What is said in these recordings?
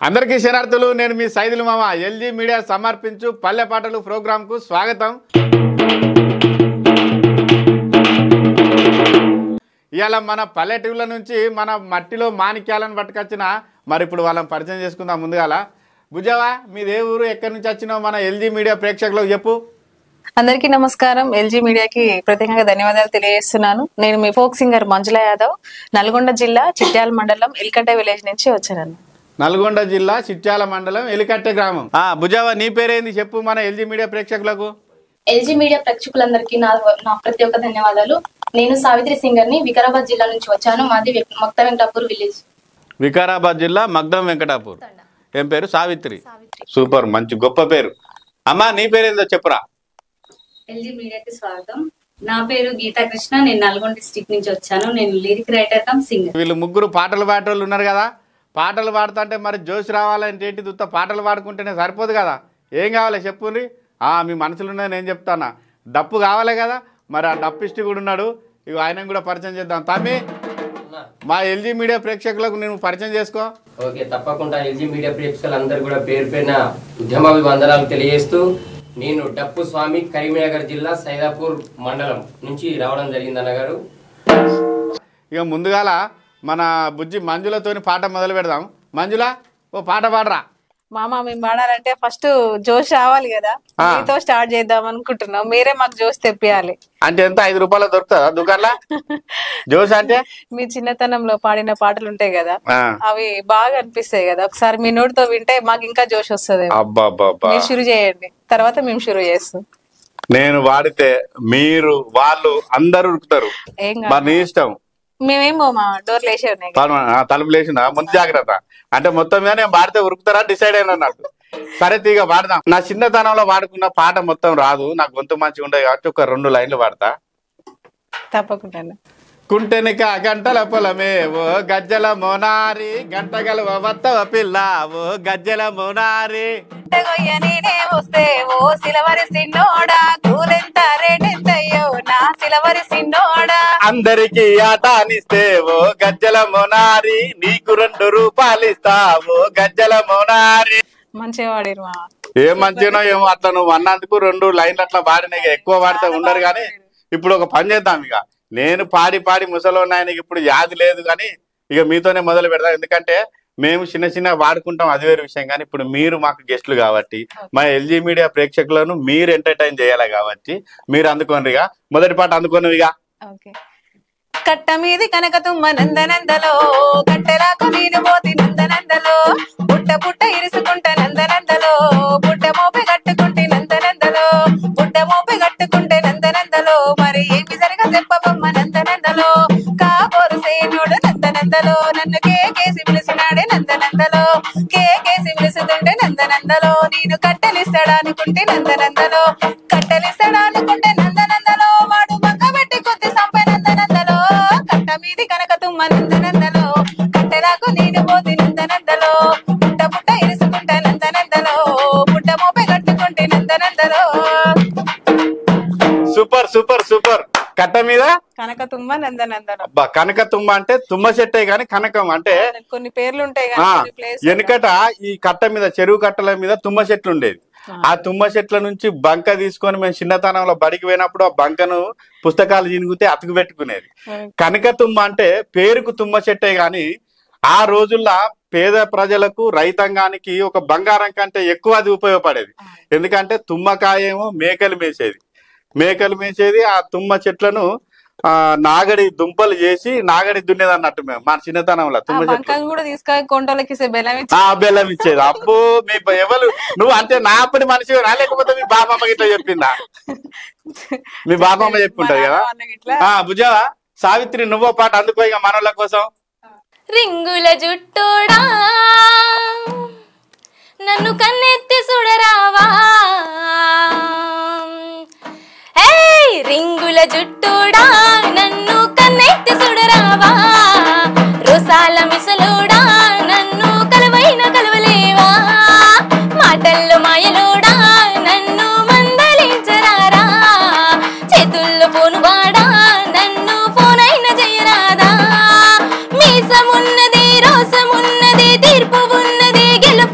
అందరికీ శనార్థులు. నేను మీ సైదులు మామ. ఎల్జీ మీడియా సమర్పించు పల్లె పాటలు ప్రోగ్రాంకు స్వాగతం. ఇవాళ మన పల్లెటూళ్ళ నుంచి మన మట్టిలో మాణిక్యాలను పట్టుకొచ్చిన మరి ఇప్పుడు వాళ్ళని పరిచయం చేసుకుందాం. ముందుగాల బుజ్జవా, మీదే ఊరు, ఎక్కడి నుంచి వచ్చినావు మన ఎల్జీ మీడియా ప్రేక్షకులకు చెప్పు. అందరికీ నమస్కారం. ఎల్జీ మీడియాకి ప్రత్యేకంగా ధన్యవాదాలు తెలియజేస్తున్నాను. నేను మీ ఫోక్ సింగర్ మంజుల యాదవ్, నల్గొండ జిల్లా చిట్యాల మండలం ఎల్కట్ట విలేజ్ నుంచి వచ్చాను. నల్గొండ జిల్లా చిట్యాల మండలం ఎలికట్టె గ్రామం. బుజ్జవా, నీ పేరేంది చెప్పు మన ఎల్జీ మీడియా ప్రేక్షకులకు. ఎల్జీ మీడియా ప్రేక్షకులందరికీ నా ప్రతి ఒక్క ధన్యవాదాలు. నేను సావిత్రి సింగర్ ని, వికారాబాద్ జిల్లా నుంచి వచ్చాను. మాది మక్త వెంకటాపూర్ విలేజ్. వికారాబాద్ జిల్లా మగ్ధం వెంకటాపూర్. ఏం పేరు? సావిత్రి. సూపర్, మంచి గొప్ప పేరు. అమ్మా, నీ పేరేందో చెప్పురా. ఎల్జీ మీడియాకి స్వాగతం. నా పేరు గీతా కృష్ణ. నేను నల్గొండ డిస్ట్రిక్ట్ నుంచి వచ్చాను. నేను లిరిక్ రైటర్ కమ్ సింగర్. వీళ్ళు ముగ్గురు పాటలు పాడేటోళ్ళు ఉన్నారు కదా. పాటలు పాడుతుంటే మరి జోష్ రావాలంటే ఏంటి, దుత్త పాటలు పాడుకుంటేనే సరిపోదు కదా. ఏం కావాలి చెప్పుండ్రి. మీ మనసులో ఉన్నది నేను చెప్తానా. డప్పు కావాలి కదా, మరి ఆ డప్పిస్ట్ కూడా ఉన్నాడు. ఇక ఆయన కూడా పరిచయం చేద్దాం. తమ్మి, మా ఎల్జీ మీడియా ప్రేక్షకులకు నేను పరిచయం చేసుకో. ఓకే, తప్పకుండా. ఎల్జీ మీడియా ప్రేక్షకులందరూ కూడా పేరు పేరున ఉద్యమాభివందనాలు తెలియజేస్తూ, నేను డప్పు స్వామి, కరీంనగర్ జిల్లా సైదాపూర్ మండలం నుంచి రావడం జరిగింది అన్నగారు. ఇక ముందుగాల మన బుజ్జి మంజులతోని పాట మొదలు పెడదాం. మంజుల, ఓ పాట పాడరా. మామ, మేము పాడాలంటే ఫస్ట్ జోష్ రావాలి కదా. మీతో స్టార్ట్ చేద్దాం అనుకుంటున్నాం. మీరే మాకు జోష్ తెప్పియాలి. అంటే ఎంత, 5 రూపాయలు దొరుకుతుందా దుకాణంలో జోష్? అంటే మీ చిన్నతనంలో పాడిన పాటలు ఉంటాయి కదా, అవి బాగా అనిపిస్తాయి కదా. ఒకసారి మీ నోటితో వింటే మాకు ఇంకా జోష్ వస్తుంది. మీరు షురు చేయండి, తర్వాత మేము షురు చేస్తాం. నేను వాడితే మీరు వాళ్ళు అందరు ఉరుకుతారు. మరి నీ ఇష్టం. మేమేమో మా డోర్లు వేసే ఉన్నాయి, తలుపులు వేసిందా? ముందు జాగ్రత్త. అంటే మొత్తం మీద నేను పాడితే ఉరుకుతారా డిసైడ్ అయిన అన్నట్టు. సరే తీగ పాడదాం. నా చిన్నతనంలో పాడుకున్న పాట మొత్తం రాదు, నాకు గొంతు మంచిగా ఉండదు కాబట్టి ఒక 2 లైన్లు పాడతా. తప్పకుండా. కుంటెనిక గంటల పొలమే ఓ గజ్జల మోనారి, గంటగల వత్తవ పిల్ల ఓ గజ్జల మోనారి. వస్తే ఓ సిలవరి సిన్నోడా, కూలెంత రేటెంతయ్యో నా సిలవరి సిన్నోడా. అందరికి ఆట అనిస్తే ఓ గజ్జల మోనారి, నీకు 2 రూపాయలు ఇస్తా ఓ గజ్జల మోనారి. మంచిగా వాడిరు మా. ఏం మంచిగానో ఏమో, అట్లా నువ్వు అన్నందుకు 2 లైన్లు అట్లా పాడిన. ఎక్కువ పాడితే ఉండరు కానీ ఇప్పుడు ఒక పని చేద్దాం. ఇక నేను పాడి పాడి ముసలోన్నాయనకి ఇప్పుడు యాది లేదు కానీ ఇక మీతోనే మొదలు పెడదాం. ఎందుకంటే మేము చిన్న వాడుకుంటాం, అది వేరే విషయం. కానీ ఇప్పుడు మీరు మాకు గెస్టులు కాబట్టి, మా ఎల్జీ మీడియా ప్రేక్షకులను మీరు ఎంటర్టైన్ చేయాలి కాబట్టి మీరు అందుకోండి. ఇక మొదటి పాట అందుకోను. ఇక కట్ట మీది కనకతుమ్మ నందనందలో, కట్టెలాకు నేను పోతి నందనందలో, పుట్ట పుట్ట ఇరుసుకుంట నందనందలో, పుట్ట మోపి కట్టుకుంటే నందనందలో, పుట్ట మోపి కట్టుకుంటే నందనందలో. మరి ఏమి జరగ చెప్పబొమ్మ నందనందలో, కాబోరు సేనుడు నందనందలో, నన్ను కేకేసి పిలిచినాడే నందనందలో, కేకేసి పిలుస్తుంటే నందనందలో, నేను కట్టెలిస్తాడనుకుంటే నందనందలో, కట్టెలిస్తాడనుకుంటే నందనందలో, వాడు మగ్గ పెట్టి కొద్ది సంపే నందనందలో. కట్ట మీది కనకతుమ్మ నందనందలో, కట్టెలాకు నేను పోతి నందనందలో, పుట్ట పుట్ట ఇరుసుకుంటా నందనందలో, పుట్ట మోపే కట్టుకుంటే నందనందలో. Super super super. కట్ట మీద కనకతుమ్మ నందనందలో. కనకతుమ్మ అంటే తుమ్మ చెట్టే గాని కనకం అంటే కొన్ని పేర్లు ఉంటాయి. వెనుకట ఈ కట్ట మీద, చెరువు కట్టల మీద తుమ్మ చెట్లు ఉండేది. ఆ తుమ్మ చెట్ల నుంచి బంక తీసుకొని మేము చిన్నతనంలో బడికి పోయినప్పుడు ఆ బంకను పుస్తకాలు చినిగితే అతుకు పెట్టుకునేది. కనకతుమ్మ అంటే పేరుకు తుమ్మ చెట్టే గాని ఆ రోజుల్లో పేద ప్రజలకు, రైతాంగానికి ఒక బంగారం కంటే ఎక్కువ అది ఉపయోగపడేది. ఎందుకంటే తుమ్మకాయేమో మేకలు మేసేది. ఆ తుమ్మ చెట్లను నాగడి దుంపలు చేసి నాగడి దున్నేది అన్నట్టు మేము మా చిన్నతనంలో. తుమ్మ చెట్లు కూడా తీసుకొని కొంటలకి బెల్లం ఇచ్చేది. అబ్బో, మీ ఎవరు నువ్వు అంటే నా అప్పటి మనిషి లేకపోతే మీ బాబమ్మ గిట్లా చెప్పిందా? మీ బాబమ్మ చెప్పుంటది కదా. బుజ్జవా, సావిత్రి నువ్వో పాట అందుకో ఇక మనోళ్ళ కోసం. రింగుల జుట్టోడా నన్ను కన్నెత్తి చూడరావా, రింగుల జుట్టోడా నన్ను కన్నెత్తి చూడరావా, రోసాల మిసలోడా నన్ను కలవైన కలవలేవా, మాటల్లో మాయలోడా నన్ను మందలించరారా, చేతుల్లో ఫోను వాడా నన్ను ఫోన్ అయిన చేయరాదా, మీసమున్నది రోసమున్నది తీర్పు ఉన్నది గెలుపు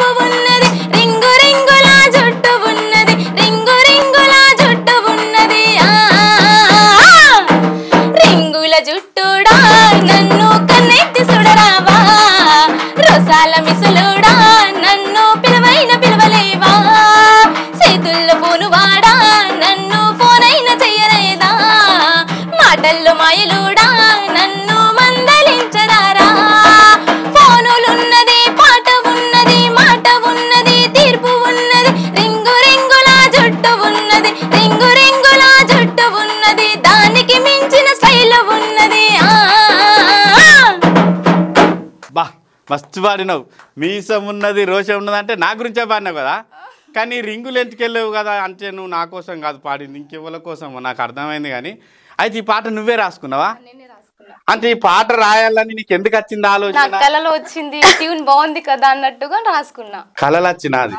జుట్టుడా నన్ను కన్నెత్తి సుడరావా రసాల మిసులుడా నన్ను పిలవైన పిలవలేవా చేతుల్లో ఫోను వాడా నన్ను ఫోనైన చెయ్యలేదా మాటల్లో మాయలుడా నన్ను మందలించరారా ఫోనులున్నది పాట ఉన్నది మాట ఉన్నది తీర్పు ఉన్నది రింగు రింగుల జుట్టు ఉన్నది రింగు రింగుల జుట్టు ఉన్నది దానికి మించిన స్టైల్ ఉన్నది బా మస్తు పాడినావు మీసం ఉన్నది రోషం ఉన్నది అంటే నా గురించే పాడినావు కదా కానీ రింగులు ఎంచుకెళ్ళావు కదా అంటే నువ్వు నా కోసం కాదు పాడింది ఇంకెవరి కోసం నాకు అర్థమైంది కానీ అయితే ఈ పాట నువ్వే రాసుకున్నావా అంటే ఈ పాట రాయాలని నీకు ఎందుకు వచ్చింది ఆలోచన కళలో వచ్చింది ట్యూన్ బాగుంది కదా అన్నట్టుగా రాసుకున్నా కళలు వచ్చినది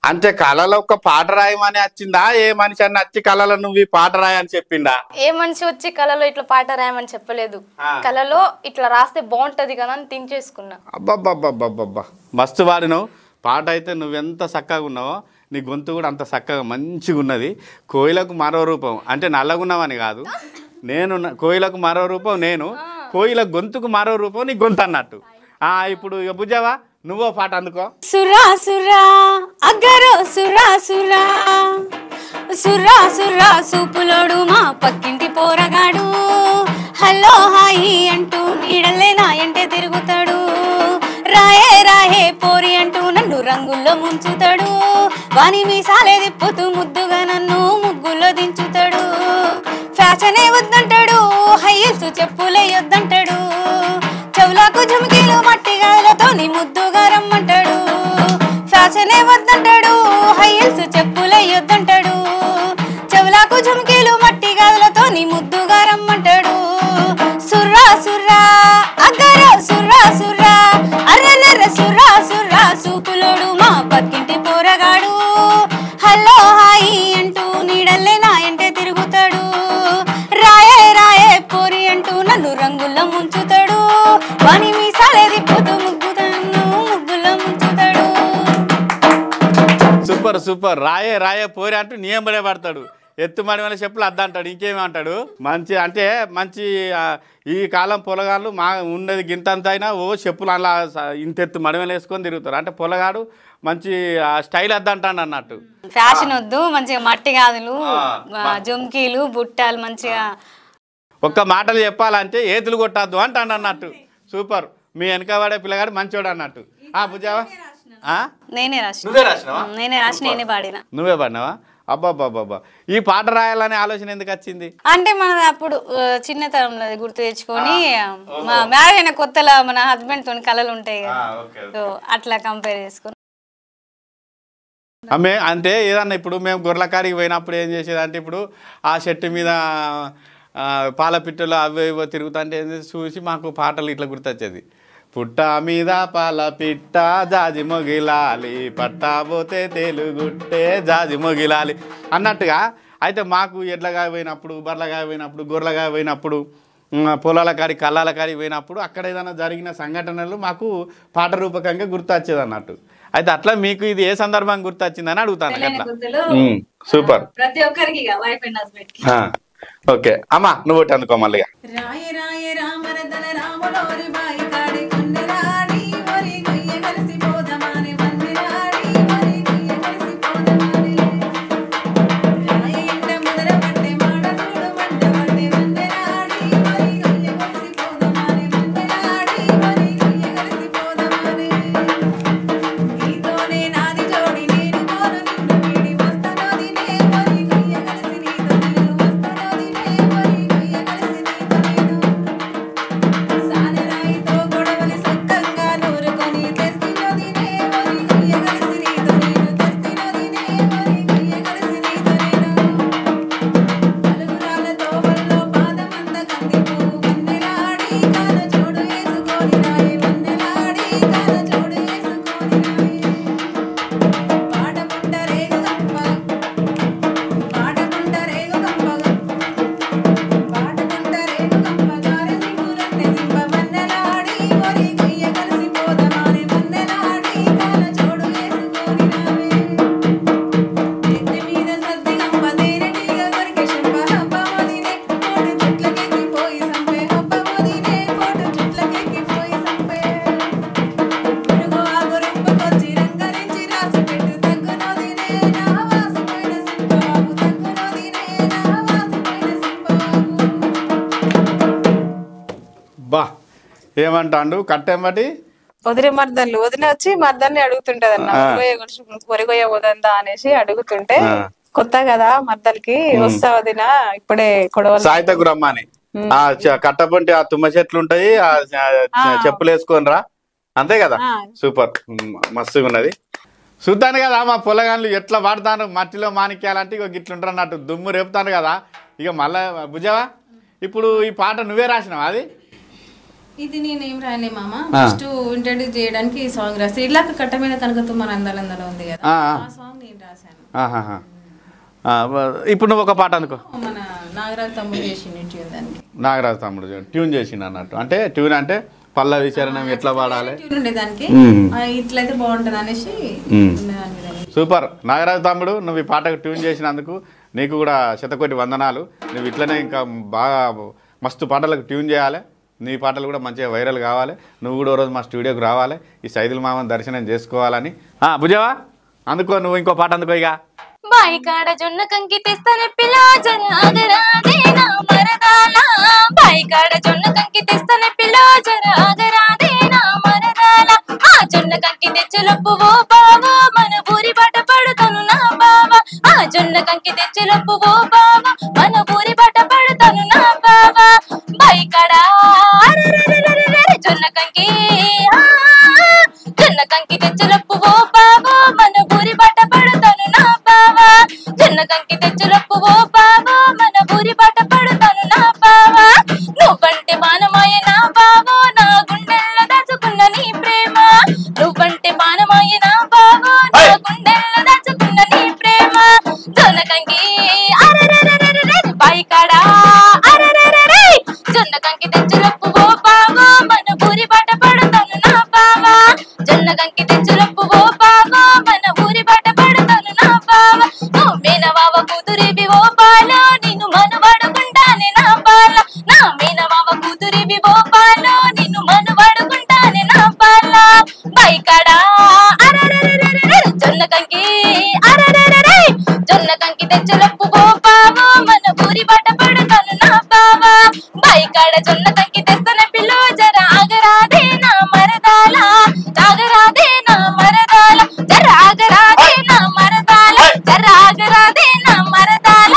అంటే కళలో ఒక పాట రాయమని వచ్చిందా ఏ మనిషి అన్న వచ్చి కళలో నువ్వు ఈ పాట రాయని చెప్పిందా ఏ మనిషి వచ్చి కళలో ఇట్లా పాట రాయమని చెప్పలేదు కళలో ఇట్లా రాస్తే బాగుంటది కదా అని థింక్ చేసుకున్నా అబ్బబ్బబ్బబ్బబ్బా మస్తు పాడినావు పాట అయితే నువ్వెంత చక్కగా ఉన్నావో నీ గొంతు కూడా అంత చక్కగా మంచిగా ఉన్నది కోయిలకు మరో రూపం అంటే నల్లగున్నావని కాదు నేను కోయిలకు మరో రూపం నేను కోయిల గొంతుకు మరో రూపం నీ గొంతు అన్నట్టు ఇప్పుడు ఇక బుజ్జావా నువ్వో పాట అందుకో సురా సురా అగరో సురా సురా సురా సురా సూపులోడు మా పక్కింటి పోరగాడు హలో హాయి అంటూ నీడలే నా ఎంటే తిరుగుతాడు రాయే రాయే పోరి అంటూ నన్ను రంగుల్లో ముంచుతాడు వాని మీసాలే తిప్పుతూ ముద్దుగా నన్ను ముగ్గుల్లో దించుతాడు ఫ్యాషనే వద్దంటాడు హైల్స్ చెప్పులే వద్దంటాడు చెవులకు జుమికీలు మట్టిగాలతో నీ ముద్దుగా రమ్మంటాడు ఫ్యాషనే వద్దంటాడు హైల్స్ చెప్పులే వద్దంటాడు చెవులకు జుమికీలు మట్టిగాలతో నీ ముద్దుగా రమ్మంటాడు సుర్రా సుర్రా అగరో సుర్రా సుర్రా అర్రనర్ర సుర్రా సుర్రా సూపులోడు మా పక్కింటి పోరగాడు హలో హాయి అంటూ నీడల్లే నా ఎంటే తిరుగుతాడు రాయే రాయే పోరి అంటూ నన్ను రంగుల్లో ముంచుతాడు వాని మీసాలే తిప్పుతూ ముగ్గులో ముంచుతాడు సూపర్ సూపర్ రాయే రాయే పోరి అంటూ నియమడే పడతాడు ఎత్తు మడి వల్ల చెప్పులు అద్దంటాడు ఇంకేమంటాడు మంచి అంటే మంచి ఈ కాలం పొలగాళ్ళు మా ఉన్నది గింతంత అయినా ఓ చెప్పులు అలా ఇంతెత్తు మడిమేలు వేసుకొని తిరుగుతారు అంటే పొలగాడు మంచి స్టైల్ అద్దంటాడు అన్నట్టు ఫ్యాషన్ వద్దు మంచిగా మట్టి గాజులు జుమ్కీలు బుట్టాలు మంచిగా ఒక్క మాటలు చెప్పాలంటే ఏతులు కొట్టద్దు అంటాడు అన్నట్టు సూపర్ మీ వెనకబడే పిల్లగాడు మంచోడు అన్నట్టు బుజ్జావా నేనే రాసిన నువ్వే రాసినావా నేనే పాడినా నువ్వే పాడినావా అబ్బాబ్బాబ్బా ఈ పాట రాయాలనే ఆలోచన ఎందుకు వచ్చింది అంటే మన అప్పుడు చిన్నతనంలో గుర్తు తెచ్చుకొని మా మ్యారేజ్ అయిన కొత్తలో మన హస్బెండ్ తోని కళలు ఉంటాయి కదా అట్లా కంపేర్ చేసుకుని ఆమె అంటే ఏదన్నా ఇప్పుడు మేము గొర్రెలకాడికి పోయినప్పుడు ఏం చేసేది అంటే ఇప్పుడు ఆ చెట్టు మీద పాల పిట్టలు అవి ఇవో తిరుగుతుంటే చూసి మాకు పాటలు ఇట్లా గుర్తొచ్చేది పుట్ట మీద పాల పిట్ట జాజి మొగిలాలి పట్టా పోతే తెలుగుట్టే జాజి మొగిలాలి అన్నట్టుగా అయితే మాకు ఎడ్లగా పోయినప్పుడు బర్రెలగా పోయినప్పుడు గొర్రెలగా పోయినప్పుడు పొలాల కాడి కళ్ళాల కాడికి పోయినప్పుడు అక్కడ ఏదైనా జరిగిన సంఘటనలు మాకు పాట రూపకంగా గుర్తొచ్చేది అన్నట్టు అయితే అట్లా మీకు ఇది ఏ సందర్భంగా గుర్తొచ్చిందని అడుగుతాను అట్లా సూపర్ ప్రతి ఒక్కరికి వైఫ్ అండ్ హస్బెండ్ కి ఓకే అమ్మా నువ్వు ఒకటి అందుకో మళ్ళీ రాయ రాయ రామరదన రాములోరి బాయి కాడి కన్నెరాడి వరి గుయ్య కలిసి పోదమాని వందెరాడి వరి గుయ్య కలిసి పోదమాని రాయ ఎండ ముదర పట్టె మాడ చూడు వంట వండే వందెరాడి వరి గుయ్య కలిసి పోదమాని వందెరాడి వరి గుయ్య కలిసి పోదమాని నీతోనే నాది జోడి నేను కోను నిన్ను వీడి వస్తానో దినే వరి గుయ్య కలిసి నీతో నేను వస్తానో దినే వరి గుయ్య కలిసి నీతో నేను సానరాయితో బా ఏమంటాండు కట్టెంబటి వదిన మర్దన్లు వదిన వచ్చి మర్దన్ని అడుగుతుంటది అన్న వరిగొయ్య వదందా అనేసి అడుగుతుంటే కొత్త కదా మర్దలకి వస్తా వదిన ఇప్పుడే కొడవలు సాయితకు రమ్మని ఆ కట్టపంటి ఆ తుమ్మ చెట్లు ఉంటాయి ఆ చెప్పులు వేసుకొని రా అంతే కదా సూపర్ మస్తుగా ఉన్నది చూద్దాను కదా మా పొలగాళ్ళు ఎట్లా వాడతాను మట్టిలో మాణిక్యాలంటే ఇక గిట్లుంటారు అన్నట్టు దుమ్ము రేపుతాను కదా ఇక మళ్ళా భుజవా ఇప్పుడు ఈ పాట నువ్వే రాసినావా అది ఇది నేనేం రాయలే మామ ఫస్ట్ ఇంట్రడ్యూస్ చేయడానికి ఈ సాంగ్ రాసి ఇలాక కట్ట మీద కనకతో మన అందలందలో ఉంది కదా ఆ సాంగ్ నేను రాశాను ఇప్పుడు నువ్వు ఒక పాట అనుకో మన నాగరాజు తమ్ముడు చేసిండు ట్యూన్ దానికి నాగరాజు తమ్ముడు ట్యూన్ చేసిండు అన్నట్టు అంటే ట్యూన్ అంటే పల్లవి చరణం ఎట్లా పాడాలి ట్యూన్ ఉండే దానికి ఇట్లయితే బాగుంటది అనేసి సూపర్ నాగరాజు తమ్ముడు నువ్వు ఈ పాటకు ట్యూన్ చేసినందుకు నీకు కూడా శతకోటి వందనాలు నువ్వు ఇట్లనే ఇంకా బాగా మస్తు పాటలకు ట్యూన్ చేయాలి నీ పాటలు కూడా మంచిగా వైరల్ కావాలి నువ్వు కూడా రోజు మా స్టూడియోకి రావాలి ఈ సైదుల మామని దర్శనం చేసుకోవాలని భుజవా అందుకో నువ్వు ఇంకో పాట అందుకో ఇక బాయి కాడ జొన్న కంకి తెస్తానే పిల్ల జరాగరాదే నా మరదాల బాయి కాడ జొన్న కంకి తెస్తానే పిల్ల జరాగరాదే నా మరదాల ఆ జొన్న కంకి తెచ్చలప్పు ఓ బావా మన ఊరి బాట పడుతాను నా బావా ఆ జొన్న కంకి తెచ్చలప్పు ఓ బావా మన ఊరి బాట పడుతాను నా బావా బాయి కాడ జొన్న కంకి జొన్న కంకి తెచ్చలప్పు ఓ బావా మన ఊరి బాట పడుతాను నా బావా జొన్న కంకి తెచ్చలప్పు ఓ బావా మన ఊరి బాట పడుతాను నా బావా నువ్వంటే బాణమాయ నా బావో నా గుండెల్లో దాచుకున్న నీ ప్రేమ నువ్వంటే బాణమాయ నా బావో నా గుండెల్లో దాచుకున్న నీ ప్రేమ జొన్న కంకి బాయి కాడ జొన్న కంకి తెచ్చలప్పు ఓ బావో మన ఊరి బాట పడుతాను నా బావా జొన్న కంకి తెచ్చలప్పు ఓ బావో మన ఊరి బాట పడుతాను నా బావా నువ్వు మేనవావ కూతురివి ఓ బాలో నిన్ను మనవాడుకుంటానే నా బాల నా మేనవావ కూతురివి ఓ బాలో నిన్ను మనవాడుకుంటానే నా బాల బైకాడ జొన్న కంకి జొన్న కంకి తెచ్చలప్పు ఓ బావో మన ఊరి బాట పడుతాను నా బావా బైకాడ జొన్న కంకి తెస్తానే పిల్లో జర ఆగరాదే నా మరదాల ఆగరాదే నా మరదాల జర ఆగరాదే నా మరదాల జర ఆగరాదే నా మరదాల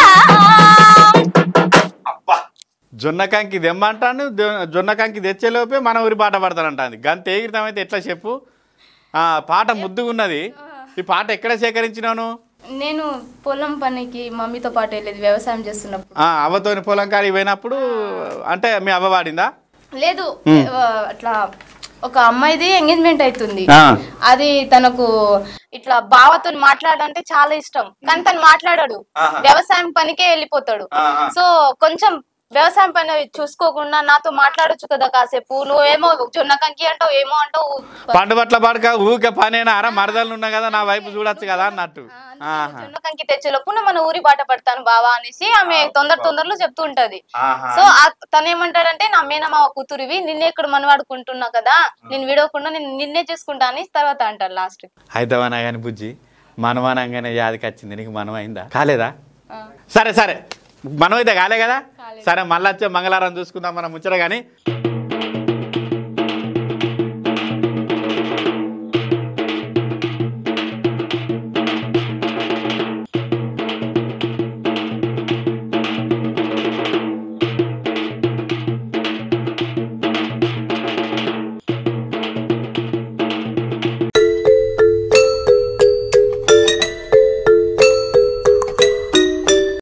జొన్న కంకి దెమ్మంటాను జొన్న కంకి తెచ్చేలోపే మన ఊరి పాట పడతానంటాను గంత ఎగిరితమైతే ఎట్లా చెప్పు పాట ముద్దుగా ఉన్నది ఈ పాట ఎక్కడ సేకరించినాను నేను పొలం పనికి మమ్మీతో పాటు వెళ్ళేది వ్యవసాయం చేస్తున్నప్పుడు అవ్వతోని పొలం కాడికి పోయినప్పుడు అంటే మీ అవ్వ వాడిందా లేదు అట్లా ఒక అమ్మాయిది ఎంగేజ్మెంట్ అవుతుంది అది తనకు ఇట్లా బావతో మాట్లాడాలంటే చాలా ఇష్టం కానీ తను మాట్లాడాడు వ్యవసాయం పనికే వెళ్ళిపోతాడు సో కొంచెం వ్యవసాయం పని చూసుకోకుండా నాతో మాట్లాడొచ్చు కదా కాసేపు నువ్వేమో జొన్న కంకి అంటావు ఏమో అంటావు పండు బట్ల పడక ఊరికే పనేనా మరదలు ఉన్నా కదా నా వైపు చూడొచ్చు కదా అన్నట్టు జొన్న కంకి తెచ్చేలోపు నువ్వు మన ఊరి బాట పడతాను బావా అనేసి ఆమె తొందరలో చెప్తూ ఉంటది సో తనేమంటాడంటే నా మేనమావ కూతురివి నిన్నే ఇక్కడ మనవాడుకుంటున్నా కదా నేను విడవకుండా నేను నిన్నే చేసుకుంటా అని తర్వాత అంటారు లాస్ట్ అయితవనా కానీ బుజ్జి మనమానంగానే యాదికి వచ్చింది నీకు మనమైందా కాలేదా సరే సరే మనం అయితే కాలే కదా సరే మళ్ళీ వచ్చే మంగళవారం చూసుకుందాం మనం ముచ్చట కానీ